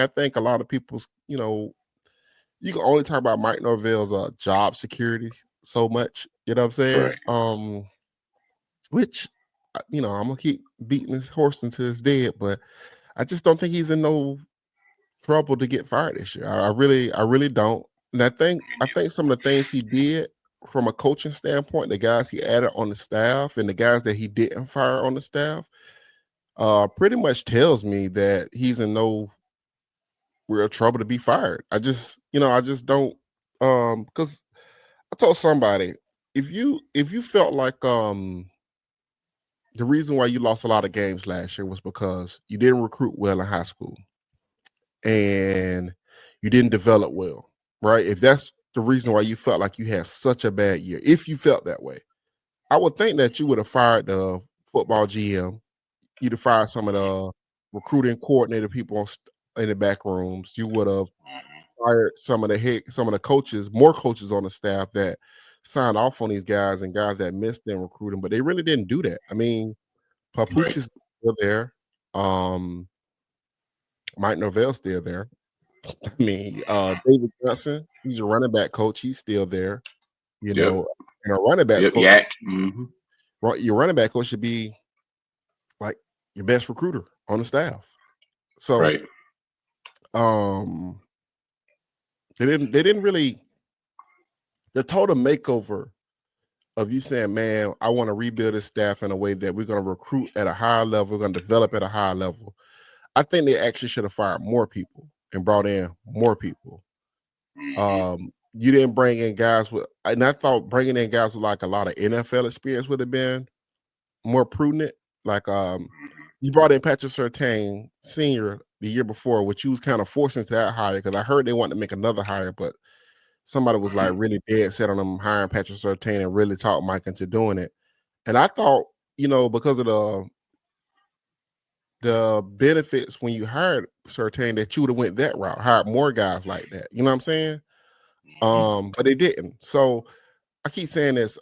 I think a lot of people's, you can only talk about Mike Norvell's job security so much. You know what I'm saying? Right. Which I'm gonna keep beating this horse until it's dead, but I just don't think he's in no trouble to get fired this year. I really don't. And I think some of the things he did from a coaching standpoint, the guys he added on the staff and the guys that he didn't fire on the staff, pretty much tells me that he's in no real trouble to be fired. I just don't because I told somebody if you felt like the reason why you lost a lot of games last year was because you didn't recruit well in high school and you didn't develop well, right? If that's the reason why you felt like you had such a bad year, if you felt that way, I would think that you would have fired the football GM. You'd have fired some of the recruiting coordinator people in the back rooms. You would have fired some of the coaches, more coaches on the staff that signed off on these guys and guys that missed in recruiting, but they really didn't do that. I mean, Papuch Right. is still there. Um, Mike Norvell's still there. I mean, David Johnson, he's a running back coach. He's still there. You Yep. know, and a running backs Yep. coach, Yak. your running back coach should be like your best recruiter on the staff. So, Right. um, they didn't really the total makeover of you saying, man, I want to rebuild this staff in a way that we're going to recruit at a higher level, we're going to develop at a higher level. I think they actually should have fired more people and brought in more people. hmm You didn't bring in guys and I thought bringing in guys with like a lot of NFL experience would have been more prudent. Like, you brought in Patrick Surtain Senior the year before, which you was kind of forced into that hire because I heard they wanted to make another hire, but somebody was like really dead set on them hiring Patrick Surtain and really talked Mike into doing it. And I thought, because of the benefits when you hired Surtain that you would have went that route, hired more guys like that. You know what I'm saying? But they didn't. So I keep saying this.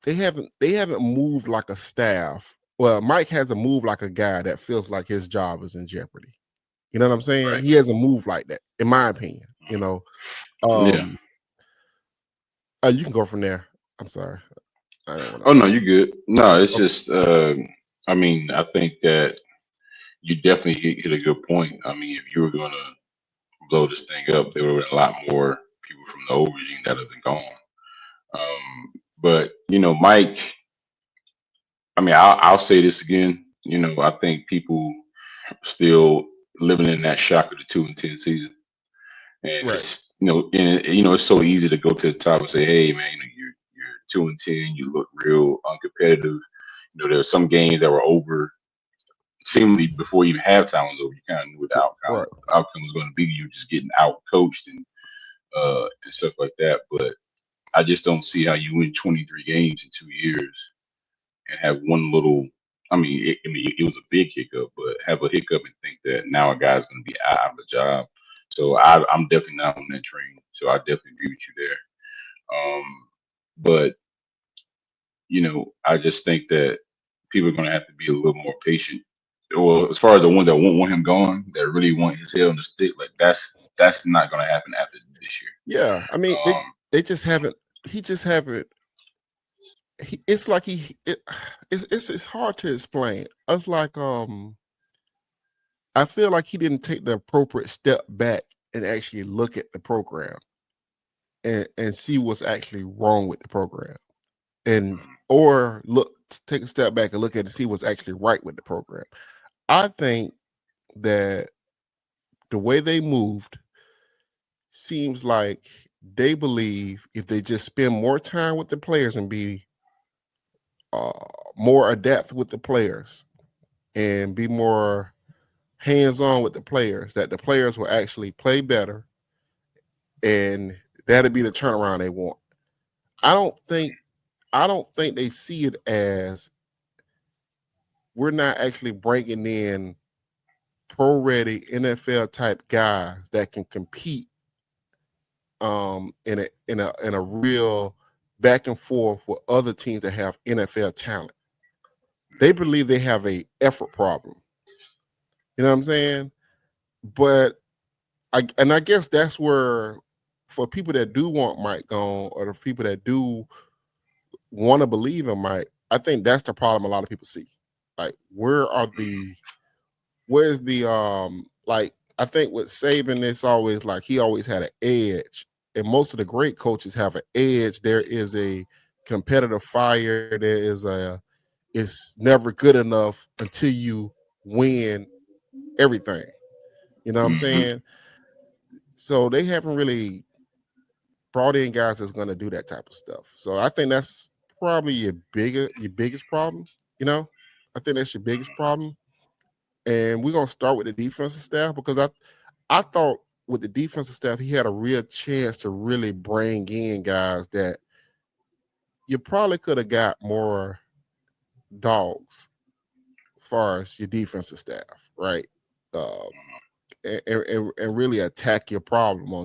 They haven't moved like a staff. Well, Mike hasn't moved like a guy that feels like his job is in jeopardy. You know what I'm saying? Right. He hasn't moved like that, in my opinion. Yeah. Um, you can go from there. I'm sorry. I didn't want Oh to. no, you good. No, it's Okay. just. I mean, I think that you definitely hit a good point. I mean, if you were going to blow this thing up, there would have been a lot more people from the old regime that have been gone. But Mike. I mean, I'll say this again. I think people still living in that shock of the 2-10 season, and Right. it's it's so easy to go to the top and say, hey man, you're 2-10, you look real uncompetitive. There's some games that were over seemingly before even halftime was over. You kind of knew what the outcome Right. outcome was going to be. You were just getting out coached and stuff like that. But I just don't see how you win 23 games in 2 years and have one little. I mean, it was a big hiccup, but have a hiccup and think that now a guy's going to be out of a job. So I'm definitely not on that train. So I definitely agree with you there. But I just think that people are going to have to be a little more patient. Well, as far as the ones that won't want him gone, that really want his head on the stick, like that's not going to happen after this year. Yeah. I mean, they Um, they just haven't. He just haven't. It's like it's hard to explain. It's like I feel like he didn't take the appropriate step back and actually look at the program and see what's actually wrong with the program and or take a step back and look at it and see what's actually right with the program. I think that the way they moved seems like they believe if they just spend more time with the players and be uh, more adept with the players and be more hands-on with the players, that the players will actually play better and that'll be the turnaround they want. I don't think I don't think they see it as we're not actually bringing in pro-ready NFL type guys that can compete in a real back and forth with other teams that have NFL talent. They believe they have a effort problem. You know what I'm saying? But I guess that's where, for people that do want Mike gone, or the people that do want to believe in Mike, I think that's the problem a lot of people see. Like, where's the like, I think with Saban, it's always like he always had an edge. And most of the great coaches have an edge. There is a competitive fire. There is a, it's never good enough until you win everything. You know what I'm Mm-hmm. saying? So they haven't really brought in guys that's going to do that type of stuff. So I think that's probably your biggest problem. You know, I think that's your biggest problem. And we're gonna start with the defensive staff, because I thought with the defensive staff he had a real chance to really bring in guys that you probably could have got more dogs as far as your defensive staff, right? Um, and really attack your problem on